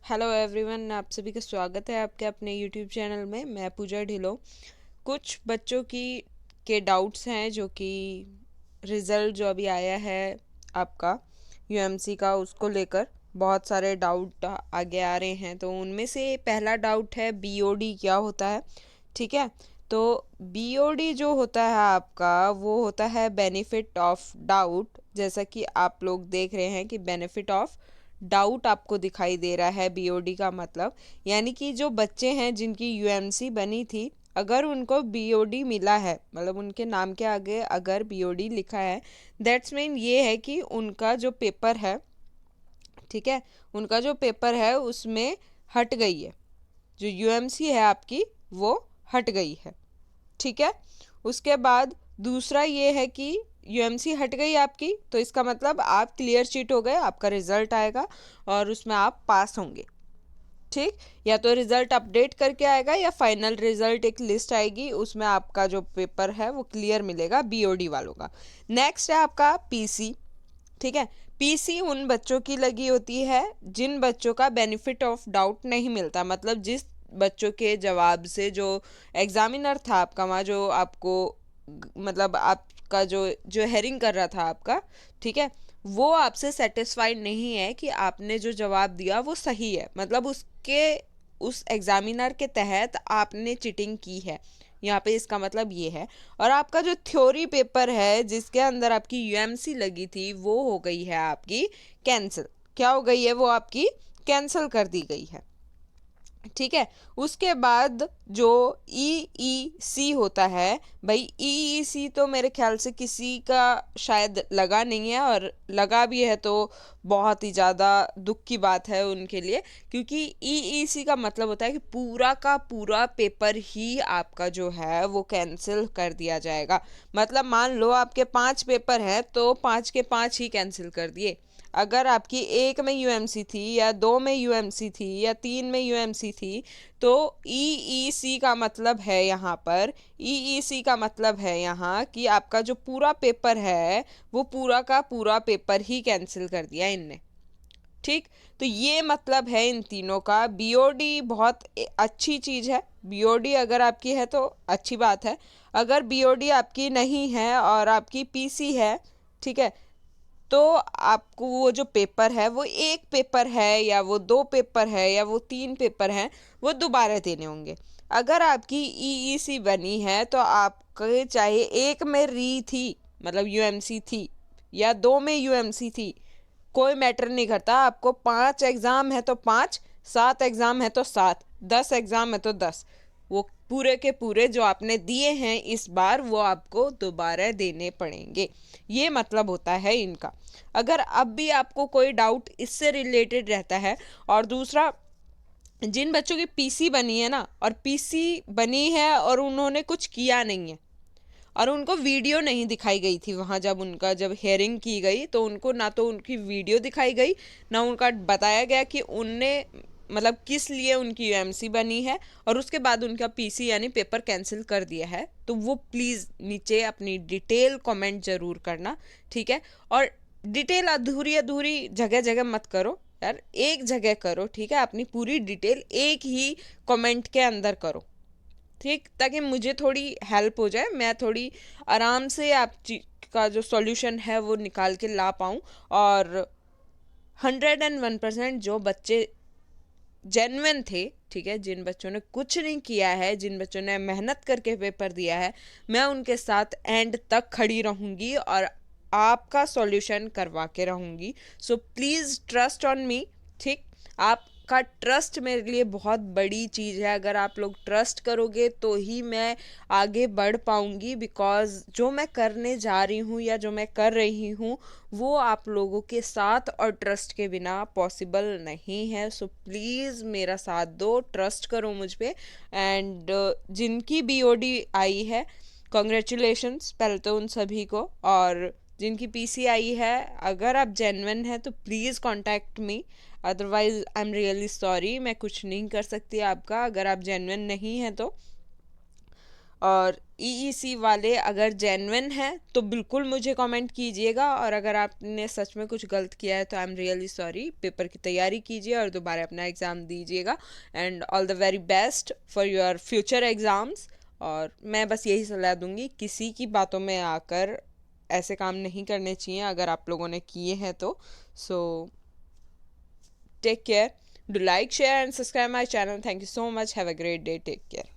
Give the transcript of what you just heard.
Hello everyone, आप सभी का स्वागत है आपके अपने यूट्यूब चैनल में। मैं पूजा ढिलो। कुछ बच्चों के डाउट्स हैं जो कि रिज़ल्ट जो अभी आया है आपका यूएमसी का, उसको लेकर बहुत सारे डाउट आगे आ रहे हैं। तो उनमें से पहला डाउट है बीओडी क्या होता है। ठीक है, तो बीओडी जो होता है आपका वो होता है बेनिफिट ऑफ डाउट। जैसा कि आप लोग देख रहे हैं कि बेनिफिट ऑफ डाउट आपको दिखाई दे रहा है बीओडी का मतलब, यानी कि जो बच्चे हैं जिनकी यूएमसी बनी थी, अगर उनको बीओडी मिला है, मतलब उनके नाम के आगे अगर बीओडी लिखा है, दैट्स मीन ये है कि उनका जो पेपर है, ठीक है, उनका जो पेपर है उसमें हट गई है, जो यूएमसी है आपकी वो हट गई है। ठीक है, उसके बाद दूसरा ये है कि यूएमसी हट गई आपकी, तो इसका मतलब आप क्लियर शीट हो गए, आपका रिजल्ट आएगा और उसमें आप पास होंगे। ठीक, या तो रिजल्ट अपडेट करके आएगा या फाइनल रिजल्ट एक लिस्ट आएगी, उसमें आपका जो पेपर है वो क्लियर मिलेगा बीओडी वालों का। नेक्स्ट है आपका पीसी। ठीक है, पीसी उन बच्चों की लगी होती है जिन बच्चों का बेनिफिट ऑफ डाउट नहीं मिलता, मतलब जिस बच्चों के जवाब से जो एग्जामिनर था आपका वहाँ, जो आपको मतलब आपका जो जो हेरिंग कर रहा था आपका, ठीक है, वो आपसे सेटिस्फाइड नहीं है कि आपने जो जवाब दिया वो सही है, मतलब उसके उस एग्जामिनर के तहत आपने चीटिंग की है। यहाँ पे इसका मतलब ये है। और आपका जो थ्योरी पेपर है जिसके अंदर आपकी यूएमसी लगी थी वो हो गई है आपकी कैंसिल। क्या हो गई है? वो आपकी कैंसिल कर दी गई है। ठीक है, उसके बाद जो ईईसी होता है, भाई ईईसी तो मेरे ख्याल से किसी का शायद लगा नहीं है, और लगा भी है तो बहुत ही ज़्यादा दुख की बात है उनके लिए, क्योंकि ईईसी का मतलब होता है कि पूरा का पूरा पेपर ही आपका जो है वो कैंसिल कर दिया जाएगा। मतलब मान लो आपके 5 पेपर हैं तो 5 के 5 ही कैंसिल कर दिए। अगर आपकी एक में यूएमसी थी या 2 में यूएमसी थी या 3 में यूएमसी थी, तो ईईसी का मतलब है यहाँ पर, ईईसी का मतलब है यहाँ कि आपका जो पूरा पेपर है वो पूरा का पूरा पेपर ही कैंसिल कर दिया इनने। ठीक, तो ये मतलब है इन तीनों का। बीओडी बहुत अच्छी चीज़ है, बीओडी अगर आपकी है तो अच्छी बात है। अगर बीओडी आपकी नहीं है और आपकी पीसी है, ठीक है, तो आपको वो जो पेपर है वो एक पेपर है या वो 2 पेपर है या वो 3 पेपर हैं, वो दोबारा देने होंगे। अगर आपकी ईईसी बनी है तो आपके चाहे एक में री थी, मतलब यूएमसी थी, या 2 में यूएमसी थी, कोई मैटर नहीं करता। आपको 5 एग्ज़ाम है तो 5, 7 एग्ज़ाम है तो 7, 10 एग्ज़ाम है तो 10, वो पूरे के पूरे जो आपने दिए हैं इस बार वो आपको दोबारा देने पड़ेंगे। ये मतलब होता है इनका। अगर अब भी आपको कोई डाउट इससे रिलेटेड रहता है, और दूसरा, जिन बच्चों की पीसी बनी है ना, और पीसी बनी है और उन्होंने कुछ किया नहीं है और उनको वीडियो नहीं दिखाई गई थी वहाँ, जब हेयरिंग की गई तो उनको ना तो उनकी वीडियो दिखाई गई, ना उनका बताया गया कि उनने मतलब किस लिए उनकी यूएमसी बनी है, और उसके बाद उनका पीसी यानी पेपर कैंसिल कर दिया है। तो वो प्लीज़ नीचे अपनी डिटेल कमेंट ज़रूर करना। ठीक है, और डिटेल अधूरी अधूरी जगह जगह मत करो यार, एक जगह करो। ठीक है, अपनी पूरी डिटेल एक ही कमेंट के अंदर करो। ठीक, ताकि मुझे थोड़ी हेल्प हो जाए, मैं थोड़ी आराम से आप का जो सॉल्यूशन है वो निकाल के ला पाऊँ। और 101% जो बच्चे जेन्युइन थे, ठीक है, जिन बच्चों ने कुछ नहीं किया है, जिन बच्चों ने मेहनत करके पेपर दिया है, मैं उनके साथ एंड तक खड़ी रहूँगी और आपका सॉल्यूशन करवा के रहूँगी। So please trust on me. ठीक, आपका ट्रस्ट मेरे लिए बहुत बड़ी चीज़ है। अगर आप लोग ट्रस्ट करोगे तो ही मैं आगे बढ़ पाऊँगी, बिकॉज़ जो मैं करने जा रही हूँ या जो मैं कर रही हूँ वो आप लोगों के साथ और ट्रस्ट के बिना पॉसिबल नहीं है। सो प्लीज़ मेरा साथ दो, ट्रस्ट करो मुझ पे। एंड जिनकी बीओडी आई है, कॉन्ग्रेचुलेशंस पहले तो उन सभी को। और जिनकी पीसी आई है, अगर आप जेन्युइन हैं तो please contact me, otherwise I am really sorry, मैं कुछ नहीं कर सकती आपका अगर आप जेन्युइन नहीं हैं तो। और ईईसी वाले अगर जेन्युइन हैं तो बिल्कुल मुझे कमेंट कीजिएगा, और अगर आपने सच में कुछ गलत किया है तो I am really sorry. Paper की तैयारी कीजिए और दोबारा अपना एग्ज़ाम दीजिएगा, and all the very best for your future exams. और मैं बस यही सलाह दूंगी, किसी की बातों में आकर ऐसे काम नहीं करने चाहिए अगर आप लोगों ने किए हैं तो। So take care, do like, share and subscribe my channel. Thank you so much. Have a great day. Take care.